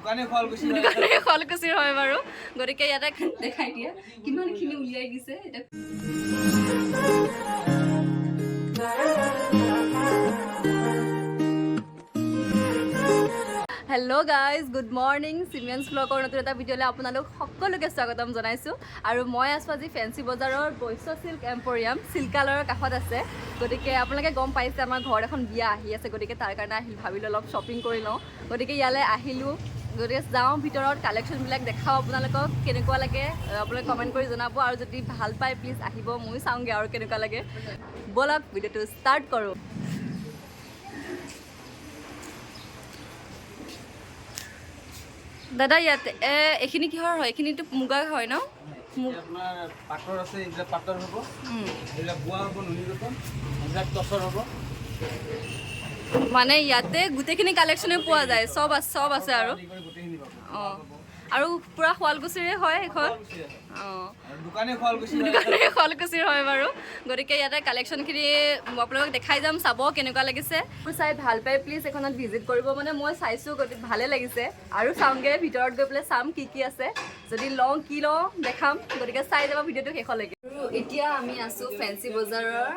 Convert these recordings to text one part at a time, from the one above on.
দোকানে শুৱালকুছিৰ হয় বাৰু গতিকে ইয়াতে দেখাই দিয়া কিমানখিনি উলিয়াই দিছে এটা Hello guys, good morning. Simyan's vlog or notun eta video le apunalok সকলোকে স্বাগতম জনাইছো আৰু মই আছো আজি ফেন্সি বজাৰৰ বৈশ্য সিল্ক এম্পোৰিয়াম সিল্কালৰ কাষত আছে গতিকে আপোনালোকে গম পাইছে আমাৰ ঘৰ এখন বিয়া আহি আছে গতিকে তাৰ কাৰণে আহিল ভাবিলো অলপ শ্বপিং কৰি লওঁ গতিকে ইয়ালে আহিলো গতিকে যাওঁ ভিতৰত কালেকশ্যন বিলাক দেখাও আপোনালোকক কেনেকুৱা লাগে আপোনালোকে কমেন্ট কৰি জনাব আৰু যদি ভাল পায় প্লিজ আহিব মই চাওঁগে আৰু কেনেকুৱা লাগে বলক ভিডিওটো ষ্টাৰ্ট কৰো দাদা ইয়াতে এখিনি কি হয় এখিনিটো মুগা হয় ন আপোনাৰ পাটৰ আছে এইবিলাক পাটৰ হ'ব এইবিলাক বোৱা হ'ব নুনি কটন এইবিলাক টচৰ হ'ব মানে ইয়াতে গুটেখিনি কালেকশ্যনে পোৱা যায় সব আছে আৰু আৰু পুৰা শুৱালকুছিৰে হয় এখন দোকানে শুৱালকুছিৰ হয় বাৰু গতিকে ইয়াতে কালেকশ্যনখিনি আপোনালোকক দেখাই যাম চাব কেনেকুৱা লাগিছে চাই ভাল পাই প্লিজ এখনত ভিজিট কৰিব মানে মই চাইছোঁ গতিকে ভালে লাগিছে আৰু চাওঁগে ভিতৰত গৈ পেলাই চাম কি আছে যদি লওঁ কি লওঁ দেখাম গতিকে চাই যাব ভিডিঅ'টো শেষলৈকে এতিয়া আমি আছোঁ ফেন্সি বজাৰৰ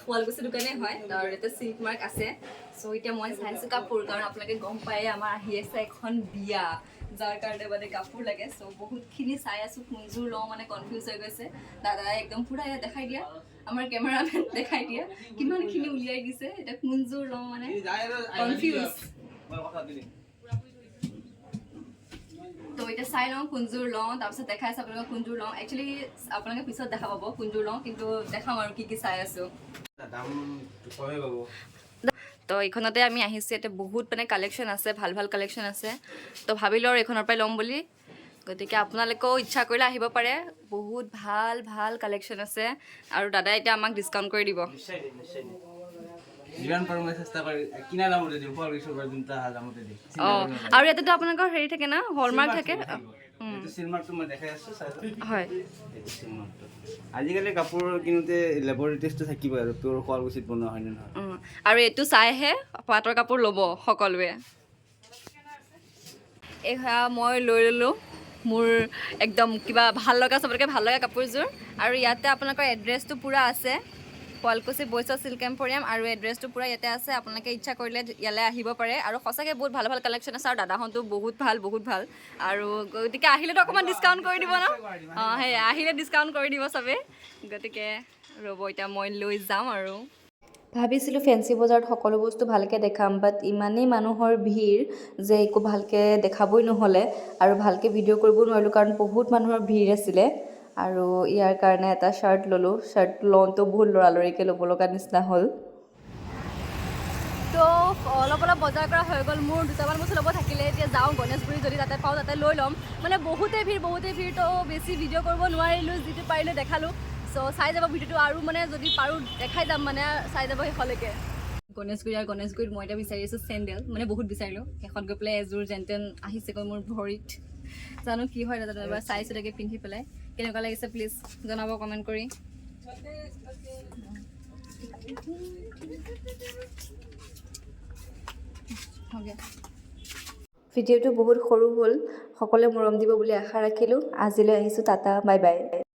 শুৱালকুছি দোকানে হয় আৰু ইয়াতে চিল্ক মাৰ্ক আছে চ' এতিয়া মই চাইছোঁ কাপোৰ কাৰণ আপোনালোকে গম পায়ে আমাৰ আহি আছে এখন বিয়া যাৰ কাৰণে মানে কাপোৰ লাগে চ' বহুতখিনি চাই আছোঁ কোনযোৰ লওঁ মানে কনফিউজ হৈ গৈছে দাদাই একদম পুৰা ইয়াত দেখাই দিয়া আমাৰ কেমেৰামেন দেখাই দিয়া কিমানখিনি উলিয়াই দিছে এতিয়া কোনযোৰ লওঁ মানে কনফিউজ তো এতিয়া চাই লওঁ কোনযোৰ লওঁ তাৰপিছত দেখাই আছে আপোনালোকক কোনযোৰ লওঁ একচুৱেলি আপোনালোকে পিছত দেখা পাব কোনযোৰ লওঁ কিন্তু দেখাম আৰু কি চাই আছোঁ তো এইখনতে আমি আহিছোঁ ইয়াতে বহুত মানে কালেকশ্যন আছে ভাল কালেকশ্যন আছে তো ভাবিলোঁ আৰু এইখনৰ পৰাই ল'ম বুলি গতিকে আপোনালোকেও ইচ্ছা কৰিলে আহিব পাৰে বহুত ভাল কালেকশ্যন আছে আৰু দাদাই এতিয়া আমাক ডিছকাউণ্ট কৰি দিব আৰু ইয়াতেতো আপোনালোকৰ হেৰি থাকে না হলমাৰ্ক থাকে হয় আজিকালি কাপোৰ কিনোতে লেবৰেটৰিজটো থাকিব আৰু তোৰ শুৱালকুছিত বনোৱা হয় নে নহয় আৰু এইটো চাইহে পাটৰ কাপোৰ ল'ব সকলোৱে এয়া মই লৈ ল'লোঁ মোৰ একদম কিবা ভাল লগা চবতকৈ ভাল লগা কাপোৰযোৰ আৰু ইয়াতে আপোনালোকৰ এড্ৰেছটো পূৰা আছে শুৱালকুছি বৈশ্য চিল্ক এম্পোৰিয়াম আৰু এড্ৰেছটো পূৰা ইয়াতে আছে আপোনালোকে ইচ্ছা কৰিলে ইয়ালৈ আহিব পাৰে আৰু সঁচাকৈ বহুত ভাল কালেকশ্যন আছে আৰু দাদাহঁতো বহুত ভাল আৰু গতিকে আহিলেতো অকণমান ডিছকাউণ্ট কৰি দিব ন সেই আহিলে ডিছকাউণ্ট কৰি দিব চবেই গতিকে ৰ'ব এতিয়া মই লৈ যাম আৰু ভাবিছিলোঁ ফেন্সি বজাৰত সকলো বস্তু ভালকৈ দেখাম বাট ইমানেই মানুহৰ ভিৰ যে একো ভালকৈ দেখাবই নহ'লে আৰু ভালকৈ ভিডিঅ' কৰিব নোৱাৰিলোঁ কাৰণ বহুত মানুহৰ ভিৰ আছিলে আৰু ইয়াৰ কাৰণে এটা শ্বাৰ্ট ল'লোঁ শ্বাৰ্ট লওঁতেও বহুত লৰালৰিকৈ ল'ব লগা নিচিনা হ'ল তো অলপ বজাৰ কৰা হৈ গ'ল মোৰ দুটামান বস্তু ল'ব থাকিলে এতিয়া যাওঁ গণেশগুৰি যদি তাতে পাওঁ তাতে লৈ ল'ম মানে বহুতেই ভিৰ তো বেছি ভিডিঅ' কৰিব নোৱাৰিলোঁ যিটো পাৰিলোঁ দেখালোঁ চ' চাই যাব ভিডিঅ'টো আৰু মানে যদি পাৰোঁ দেখাই যাম মানে চাই যাব শেষলৈকে গণেশগুৰিত মই এতিয়া বিচাৰি আছোঁ চেণ্ডেল মানে বহুত বিচাৰিলোঁ শেষত গৈ পেলাই এযোৰ যেন আহিছেগৈ মোৰ ভৰিত জানো কি হয় দাদা এবাৰ চাইছোঁ তাকে পিন্ধি পেলাই কেনেকুৱা লাগিছে প্লিজ জনাব কমেণ্ট কৰি ভিডিঅ'টো বহুত সৰু হ'ল সকলোৱে মৰম দিব বুলি আশা ৰাখিলোঁ আজিলৈ আহিছোঁ টাটা বাই বাই